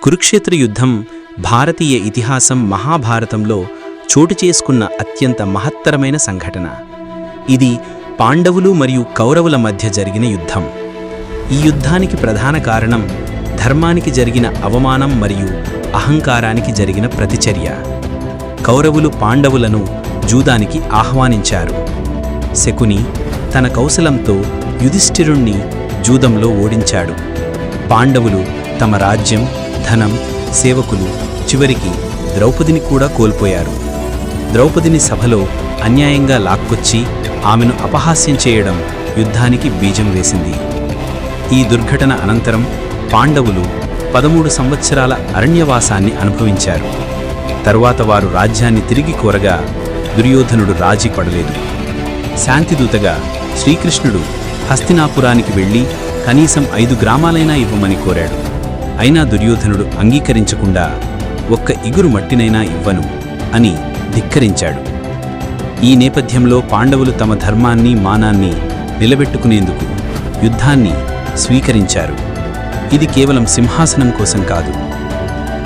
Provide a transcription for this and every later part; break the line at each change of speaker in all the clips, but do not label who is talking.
కురుక్షేత్ర యుద్ధం భారతీయ ఇతిహాసం మహాభారతంలో చోటు చేసుకున్న అత్యంత మహత్తరమైన సంఘటన. ఇది పాండవులు మరియు కౌరవుల మధ్య జరిగిన యుద్ధం. ఈ యుద్ధానికి ప్రధాన కారణం ధర్మానికి జరిగిన అవమానం మరియు అహంకారానికి జరిగిన ప్రతిచర్య. కౌరవులు పాండవులను జూదానికి ఆహ్వానించారు. శకుని తన కౌశలంతో యుధిష్ఠిరుణ్ణి జూదంలో ఓడించాడు. పాండవులు తమ రాజ్యం, ధనం, సేవకులు, చివరికి ద్రౌపదిని కూడా కోల్పోయారు. ద్రౌపదిని సభలో అన్యాయంగా లాక్కొచ్చి ఆమెను అపహాస్యం చేయడం యుద్ధానికి బీజం వేసింది. ఈ దుర్ఘటన అనంతరం పాండవులు 13 సంవత్సరాల అరణ్యవాసాన్ని అనుభవించారు. తరువాత వారు రాజ్యాన్ని తిరిగి కోరగా దుర్యోధనుడు రాజీ పడలేదు. శాంతిదూతగా శ్రీకృష్ణుడు హస్తినాపురానికి వెళ్ళి కనీసం 5 గ్రామాలైనా ఇవ్వమని కోరాడు. అయినా దుర్యోధనుడు అంగీకరించకుండా ఒక్క ఇగురు మట్టినైనా ఇవ్వను అని ధిక్కరించాడు. ఈ నేపథ్యంలో పాండవులు తమ ధర్మాన్ని, మానాన్ని నిలబెట్టుకునేందుకు యుద్ధాన్ని స్వీకరించారు. ఇది కేవలం సింహాసనం కోసం కాదు,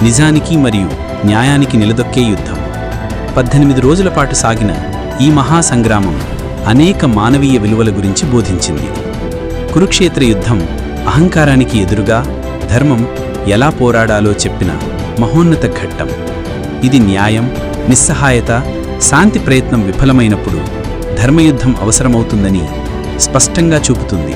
నిజానికి మరియు న్యాయానికి నిలదొక్కే యుద్ధం. 18 రోజుల పాటు సాగిన ఈ మహాసంగ్రామం అనేక మానవీయ విలువల గురించి బోధించింది. కురుక్షేత్ర యుద్ధం అహంకారానికి ఎదురుగా ధర్మం ఎలా పోరాడాలో చెప్పిన మహోన్నత ఘట్టం. ఇది న్యాయం, నిస్సహాయత, శాంతి ప్రయత్నం విఫలమైనప్పుడు ధర్మయుద్ధం అవసరమవుతుందని స్పష్టంగా చూపుతుంది.